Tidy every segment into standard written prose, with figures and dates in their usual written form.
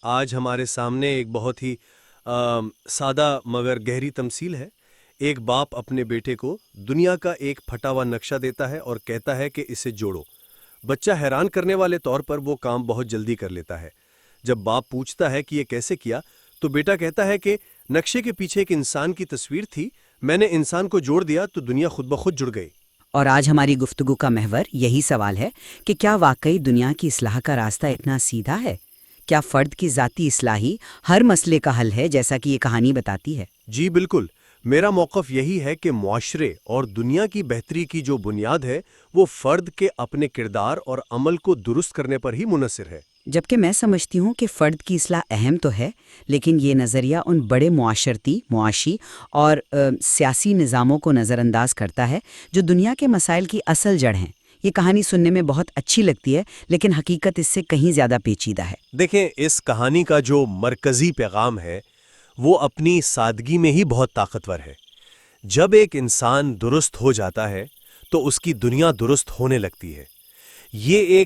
آج ہمارے سامنے ایک بہت ہی سادہ مگر گہری تمثیل ہے۔ ایک باپ اپنے بیٹے کو دنیا کا ایک پھٹا ہوا نقشہ دیتا ہے اور کہتا ہے کہ اسے جوڑو۔ بچہ حیران کرنے والے طور پر وہ کام بہت جلدی کر لیتا ہے۔ جب باپ پوچھتا ہے کہ یہ کیسے کیا تو بیٹا کہتا ہے کہ نقشے کے پیچھے ایک انسان کی تصویر تھی، میں نے انسان کو جوڑ دیا تو دنیا خود بخود جڑ گئی۔ اور آج ہماری گفتگو کا محور یہی سوال ہے کہ کیا واقعی دنیا کی اصلاح کا راستہ اتنا سیدھا ہے؟ کیا فرد کی ذاتی اصلاح ہی ہر مسئلے کا حل ہے، جیسا کہ یہ کہانی بتاتی ہے؟ جی بالکل، میرا موقف یہی ہے کہ معاشرے اور دنیا کی بہتری کی جو بنیاد ہے وہ فرد کے اپنے کردار اور عمل کو درست کرنے پر ہی منحصر ہے۔ جبکہ میں سمجھتی ہوں کہ فرد کی اصلاح اہم تو ہے، لیکن یہ نظریہ ان بڑے معاشی اور سیاسی نظاموں کو نظر انداز کرتا ہے جو دنیا کے مسائل کی اصل جڑ ہیں۔ یہ کہانی سننے میں بہت اچھی لگتی ہے، لیکن حقیقت اس سے کہیں زیادہ پیچیدہ ہے۔ دیکھیں، اس کہانی کا جو مرکزی پیغام ہے وہ اپنی سادگی میں ہی بہت طاقتور ہے۔ جب ایک انسان درست ہو جاتا ہے تو اس کی دنیا درست ہونے لگتی ہے۔ یہ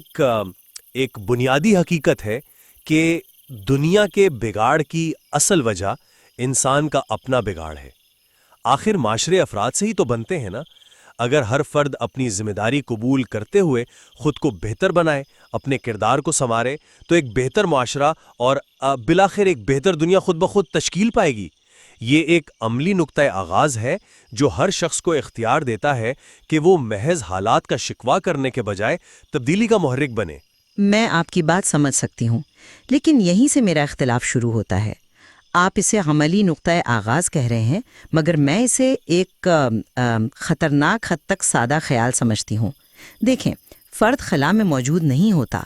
ایک بنیادی حقیقت ہے کہ دنیا کے بگاڑ کی اصل وجہ انسان کا اپنا بگاڑ ہے۔ آخر معاشرے افراد سے ہی تو بنتے ہیں نا۔ اگر ہر فرد اپنی ذمہ داری قبول کرتے ہوئے خود کو بہتر بنائے، اپنے کردار کو سنوارے، تو ایک بہتر معاشرہ اور بالآخر ایک بہتر دنیا خود بخود تشکیل پائے گی۔ یہ ایک عملی نقطۂ آغاز ہے جو ہر شخص کو اختیار دیتا ہے کہ وہ محض حالات کا شکوہ کرنے کے بجائے تبدیلی کا محرک بنے۔ میں آپ کی بات سمجھ سکتی ہوں، لیکن یہیں سے میرا اختلاف شروع ہوتا ہے۔ آپ اسے عملی نقطۂ آغاز کہہ رہے ہیں، مگر میں اسے ایک خطرناک حد تک سادہ خیال سمجھتی ہوں۔ دیکھیں، فرد خلا میں موجود نہیں ہوتا۔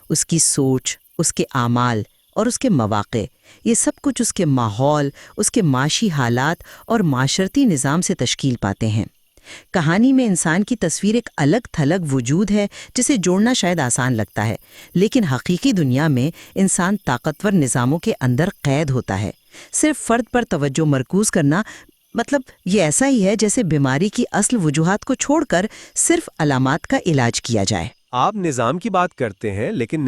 اس کی سوچ، اس کے اعمال اور اس کے مواقع، یہ سب کچھ اس کے ماحول، اس کے معاشی حالات اور معاشرتی نظام سے تشکیل پاتے ہیں۔ کہانی میں انسان کی تصویر ایک الگ تھلگ وجود ہے جسے جوڑنا شاید آسان لگتا ہے، لیکن حقیقی دنیا میں انسان طاقتور نظاموں کے اندر قید ہوتا ہے۔ صرف فرد پر توجہ مرکوز کرنا مطلب یہ ایسا ہی ہے جیسے بیماری کی اصل وجوہات کو چھوڑ کر صرف علامات کا علاج کیا جائے۔ آپ نظام کی بات کرتے ہیں، لیکن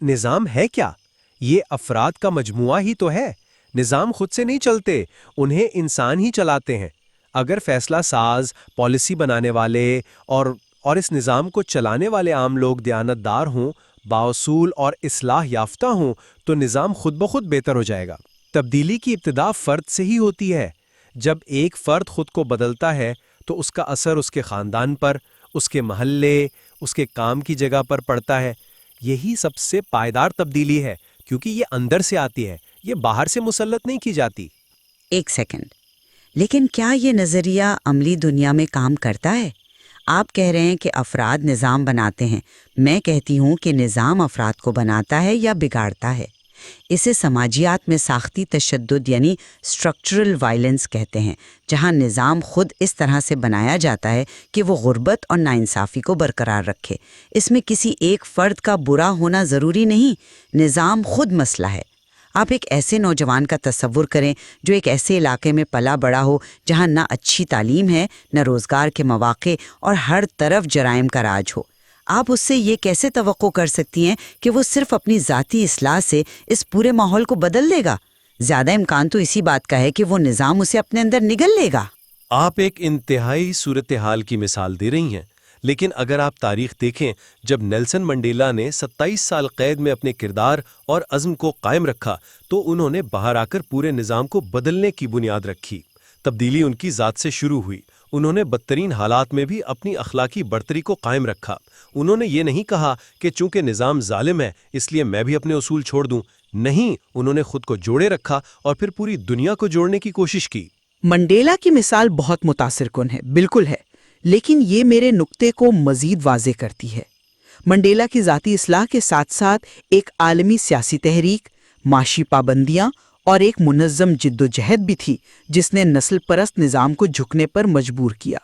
نظام ہے کیا؟ یہ افراد کا مجموعہ ہی تو ہے۔ نظام خود سے نہیں چلتے، انہیں انسان ہی چلاتے ہیں۔ اگر فیصلہ ساز، پالیسی بنانے والے اور اس نظام کو چلانے والے عام لوگ دیانتدار ہوں، بااصول اور اصلاح یافتہ ہوں تو نظام خود بخود بہتر ہو جائے گا۔ تبدیلی کی ابتدا فرد سے ہی ہوتی ہے۔ جب ایک فرد خود کو بدلتا ہے تو اس کا اثر اس کے خاندان پر، اس کے محلے، اس کے کام کی جگہ پر پڑتا ہے۔ یہی سب سے پائیدار تبدیلی ہے، کیونکہ یہ اندر سے آتی ہے، یہ باہر سے مسلط نہیں کی جاتی۔ ایک سیکنڈ، لیکن کیا یہ نظریہ عملی دنیا میں کام کرتا ہے؟ آپ کہہ رہے ہیں کہ افراد نظام بناتے ہیں، میں کہتی ہوں کہ نظام افراد کو بناتا ہے یا بگاڑتا ہے۔ اسے سماجیات میں ساختی تشدد یعنی اسٹرکچرل وائلنس کہتے ہیں، جہاں نظام خود اس طرح سے بنایا جاتا ہے کہ وہ غربت اور ناانصافی کو برقرار رکھے۔ اس میں کسی ایک فرد کا برا ہونا ضروری نہیں، نظام خود مسئلہ ہے۔ آپ ایک ایسے نوجوان کا تصور کریں جو ایک ایسے علاقے میں پلا بڑا ہو جہاں نہ اچھی تعلیم ہے، نہ روزگار کے مواقع اور ہر طرف جرائم کا راج ہو۔ آپ اس سے یہ کیسے توقع کر سکتی ہیں کہ وہ صرف اپنی ذاتی اصلاح سے اس پورے ماحول کو بدل دے گا؟ زیادہ امکان تو اسی بات کا ہے کہ وہ نظام اسے اپنے اندر نگل لے گا۔ آپ ایک انتہائی صورتحال کی مثال دے رہی ہیں، لیکن اگر آپ تاریخ دیکھیں، جب نیلسن منڈیلا نے 27 سال قید میں اپنے کردار اور عزم کو قائم رکھا تو انہوں نے باہر آ کر پورے نظام کو بدلنے کی بنیاد رکھی۔ تبدیلی ان کی ذات سے شروع ہوئی۔ انہوں نے بدترین حالات میں بھی اپنی اخلاقی برتری کو قائم رکھا۔ انہوں نے یہ نہیں کہا کہ چونکہ نظام ظالم ہے اس لیے میں بھی اپنے اصول چھوڑ دوں۔ نہیں، انہوں نے خود کو جوڑے رکھا اور پھر پوری دنیا کو جوڑنے کی کوشش کی۔ منڈیلا کی مثال بہت متاثر کن ہے، بالکل ہے، لیکن یہ میرے نقطے کو مزید واضح کرتی ہے۔ منڈیلا کی ذاتی اصلاح کے ساتھ ساتھ ایک عالمی سیاسی تحریک، معاشی پابندیاں اور ایک منظم جد و جہد بھی تھی جس نے نسل پرست نظام کو جھکنے پر مجبور کیا۔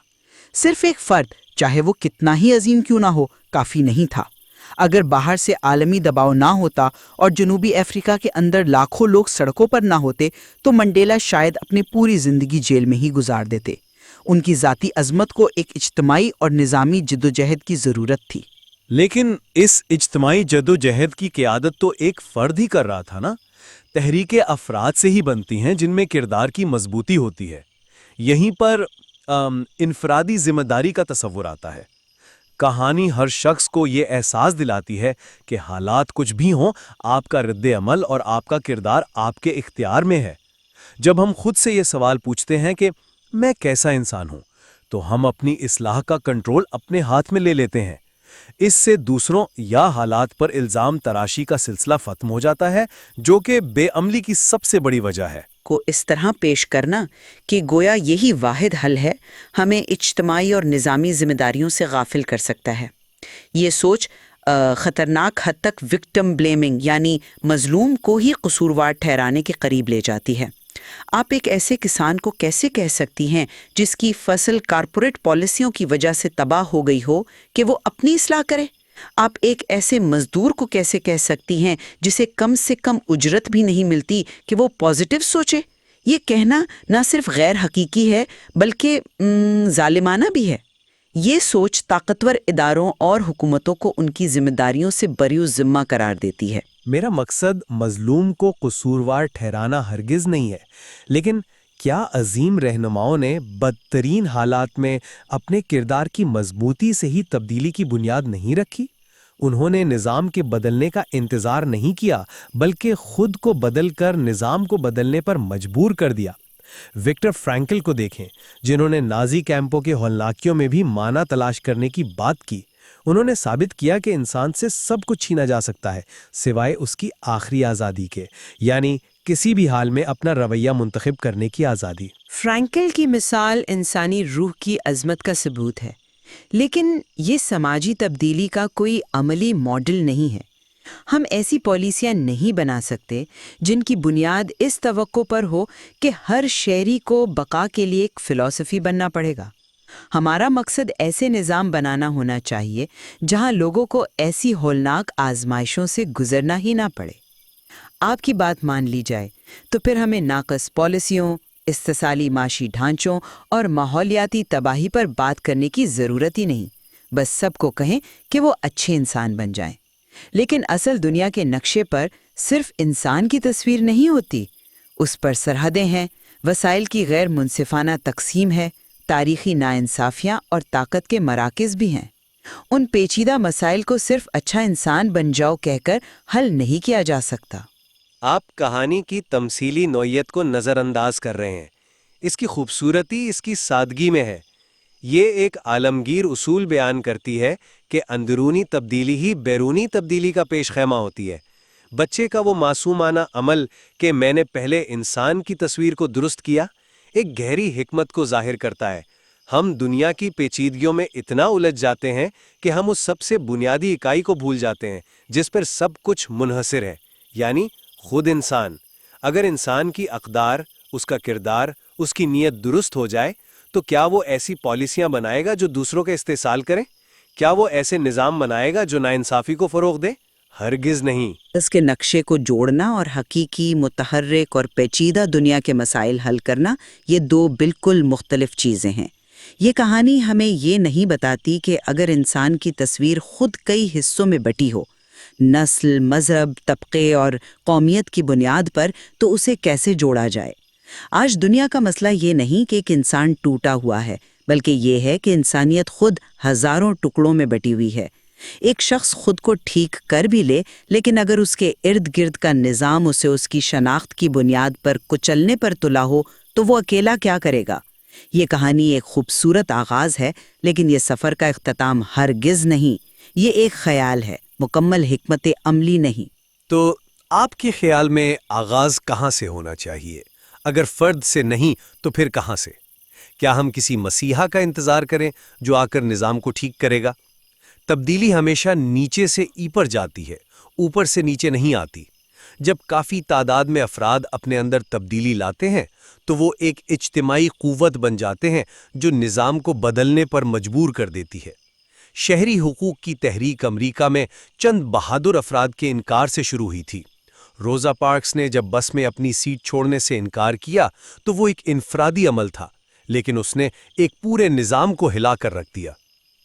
صرف ایک فرد، چاہے وہ کتنا ہی عظیم کیوں نہ ہو، کافی نہیں تھا۔ اگر باہر سے عالمی دباؤ نہ ہوتا اور جنوبی افریقہ کے اندر لاکھوں لوگ سڑکوں پر نہ ہوتے تو منڈیلا شاید اپنی پوری زندگی جیل میں ہی گزار دیتے۔ ان کی ذاتی عظمت کو ایک اجتماعی اور نظامی جدوجہد کی ضرورت تھی۔ لیکن اس اجتماعی جدوجہد کی قیادت تو ایک فرد ہی کر رہا تھا نا؟ تحریکیں افراد سے ہی بنتی ہیں جن میں کردار کی مضبوطی ہوتی ہے۔ یہیں پر انفرادی ذمہ داری کا تصور آتا ہے۔ کہانی ہر شخص کو یہ احساس دلاتی ہے کہ حالات کچھ بھی ہوں، آپ کا رد عمل اور آپ کا کردار آپ کے اختیار میں ہے۔ جب ہم خود سے یہ سوال پوچھتے ہیں کہ میں کیسا انسان ہوں، تو ہم اپنی اصلاح کا کنٹرول اپنے ہاتھ میں لے لیتے ہیں۔ اس سے دوسروں یا حالات پر الزام تراشی کا سلسلہ ختم ہو جاتا ہے، جو کہ بے عملی کی سب سے بڑی وجہ ہے۔ کو اس طرح پیش کرنا کہ گویا یہی واحد حل ہے، ہمیں اجتماعی اور نظامی ذمہ داریوں سے غافل کر سکتا ہے۔ یہ سوچ خطرناک حد تک وکٹم بلیمنگ یعنی مظلوم کو ہی قصوروار ٹھہرانے کے قریب لے جاتی ہے۔ آپ ایک ایسے کسان کو کیسے کہہ سکتی ہیں جس کی فصل کارپوریٹ پالیسیوں کی وجہ سے تباہ ہو گئی ہو کہ وہ اپنی اصلاح کرے؟ آپ ایک ایسے مزدور کو کیسے کہہ سکتی ہیں جسے کم سے کم اجرت بھی نہیں ملتی کہ وہ پازیٹیو سوچے؟ یہ کہنا نہ صرف غیر حقیقی ہے بلکہ ظالمانہ بھی ہے۔ یہ سوچ طاقتور اداروں اور حکومتوں کو ان کی ذمہ داریوں سے بری ذمہ قرار دیتی ہے۔ میرا مقصد مظلوم کو قصوروار ٹھہرانا ہرگز نہیں ہے، لیکن کیا عظیم رہنماؤں نے بدترین حالات میں اپنے کردار کی مضبوطی سے ہی تبدیلی کی بنیاد نہیں رکھی؟ انہوں نے نظام کے بدلنے کا انتظار نہیں کیا، بلکہ خود کو بدل کر نظام کو بدلنے پر مجبور کر دیا۔ وکٹر فرینکل کو دیکھیں، جنہوں نے نازی کیمپوں کے ہولناکیوں میں بھی معنی تلاش کرنے کی بات کی۔ انہوں نے ثابت کیا کہ انسان سے سب کچھ چھینا جا سکتا ہے سوائے اس کی آخری آزادی کے، یعنی کسی بھی حال میں اپنا رویہ منتخب کرنے کی آزادی۔ فرینکل کی مثال انسانی روح کی عظمت کا ثبوت ہے، لیکن یہ سماجی تبدیلی کا کوئی عملی ماڈل نہیں ہے۔ ہم ایسی پالیسیاں نہیں بنا سکتے جن کی بنیاد اس توقع پر ہو کہ ہر شہری کو بقا کے لیے ایک فلسفی بننا پڑے گا۔ ہمارا مقصد ایسے نظام بنانا ہونا چاہیے جہاں لوگوں کو ایسی ہولناک آزمائشوں سے گزرنا ہی نہ پڑے۔ آپ کی بات مان لی جائے تو پھر ہمیں ناقص پالیسیوں، استثالی معاشی ڈھانچوں اور ماحولیاتی تباہی پر بات کرنے کی ضرورت ہی نہیں، بس سب کو کہیں کہ وہ اچھے انسان بن جائیں۔ لیکن اصل دنیا کے نقشے پر صرف انسان کی تصویر نہیں ہوتی، اس پر سرحدیں ہیں، وسائل کی غیر منصفانہ تقسیم ہے، تاریخی ناانصافیاں اور طاقت کے مراکز بھی ہیں۔ ان پیچیدہ مسائل کو صرف اچھا انسان بن جاؤ کہہ کر حل نہیں کیا جا سکتا۔ آپ کہانی کی تمثیلی نوعیت کو نظر انداز کر رہے ہیں۔ اس کی خوبصورتی اس کی سادگی میں ہے۔ یہ ایک عالمگیر اصول بیان کرتی ہے کہ اندرونی تبدیلی ہی بیرونی تبدیلی کا پیش خیمہ ہوتی ہے۔ بچے کا وہ معصومانہ عمل کہ میں نے پہلے انسان کی تصویر کو درست کیا، ایک گہری حکمت کو ظاہر کرتا ہے۔ ہم دنیا کی پیچیدگیوں میں اتنا الجھ جاتے ہیں کہ ہم اس سب سے بنیادی اکائی کو بھول جاتے ہیں جس پر سب کچھ منحصر ہے، یعنی خود انسان۔ اگر انسان کی اقدار، اس کا کردار، اس کی نیت درست ہو جائے تو کیا وہ ایسی پالیسیاں بنائے گا جو دوسروں کا استحصال کریں؟ کیا وہ ایسے نظام بنائے گا جو ناانصافی کو فروغ دے؟ ہرگز نہیں۔ اس کے نقشے کو جوڑنا اور حقیقی، متحرک اور پیچیدہ دنیا کے مسائل حل کرنا، یہ دو بالکل مختلف چیزیں ہیں۔ یہ کہانی ہمیں یہ نہیں بتاتی کہ اگر انسان کی تصویر خود کئی حصوں میں بٹی ہو، نسل، مذہب، طبقے اور قومیت کی بنیاد پر، تو اسے کیسے جوڑا جائے۔ آج دنیا کا مسئلہ یہ نہیں کہ ایک انسان ٹوٹا ہوا ہے، بلکہ یہ ہے کہ انسانیت خود ہزاروں ٹکڑوں میں بٹی ہوئی ہے۔ ایک شخص خود کو ٹھیک کر بھی لے، لیکن اگر اس کے ارد گرد کا نظام اسے اس کی شناخت کی بنیاد پر کچلنے پر تلا ہو تو وہ اکیلا کیا کرے گا؟ یہ کہانی ایک خوبصورت آغاز ہے، لیکن یہ سفر کا اختتام ہرگز نہیں۔ یہ ایک خیال ہے، مکمل حکمت عملی نہیں۔ تو آپ کے خیال میں آغاز کہاں سے ہونا چاہیے؟ اگر فرد سے نہیں تو پھر کہاں سے؟ کیا ہم کسی مسیحا کا انتظار کریں جو آ کر نظام کو ٹھیک کرے گا؟ تبدیلی ہمیشہ نیچے سے اوپر جاتی ہے، اوپر سے نیچے نہیں آتی۔ جب کافی تعداد میں افراد اپنے اندر تبدیلی لاتے ہیں تو وہ ایک اجتماعی قوت بن جاتے ہیں جو نظام کو بدلنے پر مجبور کر دیتی ہے۔ شہری حقوق کی تحریک امریکہ میں چند بہادر افراد کے انکار سے شروع ہوئی تھی۔ روزا پارکس نے جب بس میں اپنی سیٹ چھوڑنے سے انکار کیا تو وہ ایک انفرادی عمل تھا، لیکن اس نے ایک پورے نظام کو ہلا کر رکھ دیا۔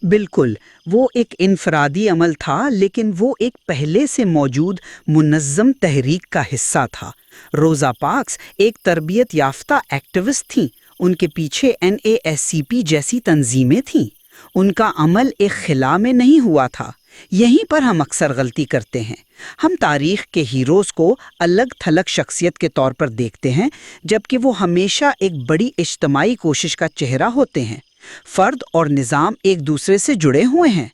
بالکل وہ ایک انفرادی عمل تھا، لیکن وہ ایک پہلے سے موجود منظم تحریک کا حصہ تھا۔ روزا پارکس ایک تربیت یافتہ ایکٹیوسٹ تھیں، ان کے پیچھے NASCP جیسی تنظیمیں تھیں۔ ان کا عمل ایک خلا میں نہیں ہوا تھا۔ یہیں پر ہم اکثر غلطی کرتے ہیں۔ ہم تاریخ کے ہیروز کو الگ تھلگ شخصیت کے طور پر دیکھتے ہیں، جبکہ وہ ہمیشہ ایک بڑی اجتماعی کوشش کا چہرہ ہوتے ہیں۔ فرد اور نظام ایک دوسرے سے جڑے ہوئے ہیں۔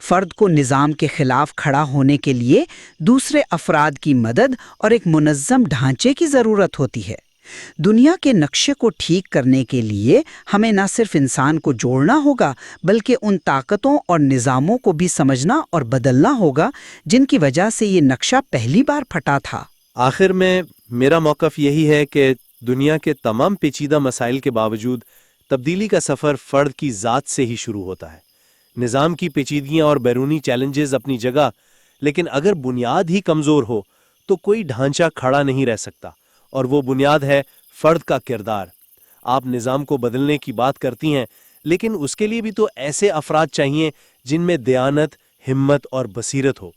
فرد کو نظام کے خلاف کھڑا ہونے کے لیے دوسرے افراد کی مدد اور ایک منظم ڈھانچے کی ضرورت ہوتی ہے۔ دنیا کے نقشے کو ٹھیک کرنے کے لیے ہمیں نہ صرف انسان کو جوڑنا ہوگا، بلکہ ان طاقتوں اور نظاموں کو بھی سمجھنا اور بدلنا ہوگا جن کی وجہ سے یہ نقشہ پہلی بار پھٹا تھا۔ آخر میں میرا موقف یہی ہے کہ دنیا کے تمام پیچیدہ مسائل کے باوجود تبدیلی کا سفر فرد کی ذات سے ہی شروع ہوتا ہے۔ نظام کی پیچیدگیاں اور بیرونی چیلنجز اپنی جگہ، لیکن اگر بنیاد ہی کمزور ہو تو کوئی ڈھانچہ کھڑا نہیں رہ سکتا، اور وہ بنیاد ہے فرد کا کردار۔ آپ نظام کو بدلنے کی بات کرتی ہیں، لیکن اس کے لیے بھی تو ایسے افراد چاہیے جن میں دیانت، ہمت اور بصیرت ہو۔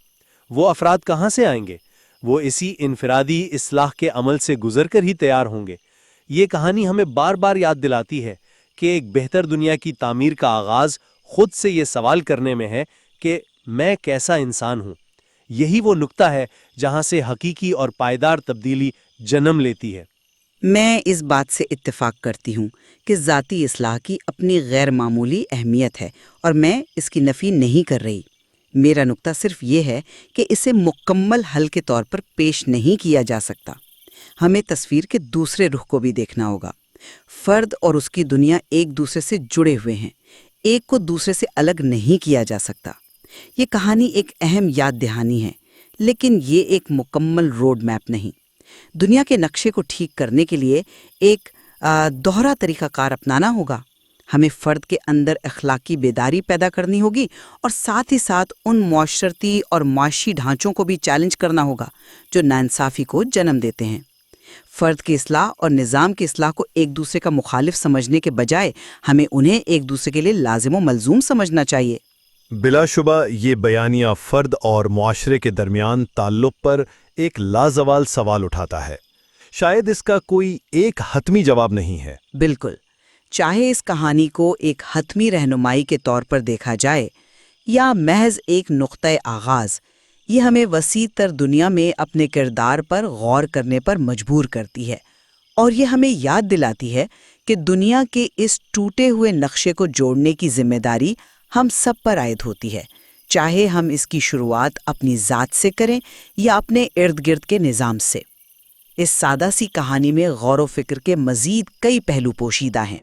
وہ افراد کہاں سے آئیں گے؟ وہ اسی انفرادی اصلاح کے عمل سے گزر کر ہی تیار ہوں گے۔ یہ کہانی ہمیں بار بار یاد دلاتی ہے کہ ایک بہتر دنیا کی تعمیر کا آغاز خود سے یہ سوال کرنے میں ہے کہ میں کیسا انسان ہوں۔ یہی وہ نقطہ ہے جہاں سے حقیقی اور پائیدار تبدیلی جنم لیتی ہے۔ میں اس بات سے اتفاق کرتی ہوں کہ ذاتی اصلاح کی اپنی غیر معمولی اہمیت ہے، اور میں اس کی نفی نہیں کر رہی۔ میرا نقطہ صرف یہ ہے کہ اسے مکمل حل کے طور پر پیش نہیں کیا جا سکتا۔ ہمیں تصویر کے دوسرے رخ کو بھی دیکھنا ہوگا۔ فرد اور اس کی دنیا ایک دوسرے سے جڑے ہوئے ہیں، ایک کو دوسرے سے الگ نہیں کیا جا سکتا۔ یہ کہانی ایک اہم یاد دہانی ہے، لیکن یہ ایک مکمل روڈ میپ نہیں۔ دنیا کے نقشے کو ٹھیک کرنے کے لیے ایک دوہرا طریقہ کار اپنانا ہوگا۔ ہمیں فرد کے اندر اخلاقی بیداری پیدا کرنی ہوگی، اور ساتھ ہی ساتھ ان معاشرتی اور معاشی ڈھانچوں کو بھی چیلنج کرنا ہوگا جو ناانصافی کو جنم دیتے ہیں۔ فرد کی اصلاح اور نظام کی اصلاح کو ایک دوسرے کا مخالف سمجھنے کے بجائے ہمیں انہیں ایک دوسرے کے لیے لازم و ملزوم سمجھنا چاہیے۔ بلا شبہ یہ بیانیہ فرد اور معاشرے کے درمیان تعلق پر ایک لازوال سوال اٹھاتا ہے۔ شاید اس کا کوئی ایک حتمی جواب نہیں ہے۔ بالکل، چاہے اس کہانی کو ایک حتمی رہنمائی کے طور پر دیکھا جائے یا محض ایک نقطۂ آغاز، یہ ہمیں وسیع تر دنیا میں اپنے کردار پر غور کرنے پر مجبور کرتی ہے، اور یہ ہمیں یاد دلاتی ہے کہ دنیا کے اس ٹوٹے ہوئے نقشے کو جوڑنے کی ذمہ داری ہم سب پر عائد ہوتی ہے، چاہے ہم اس کی شروعات اپنی ذات سے کریں یا اپنے ارد گرد کے نظام سے۔ اس سادہ سی کہانی میں غور و فکر کے مزید کئی پہلو پوشیدہ ہیں۔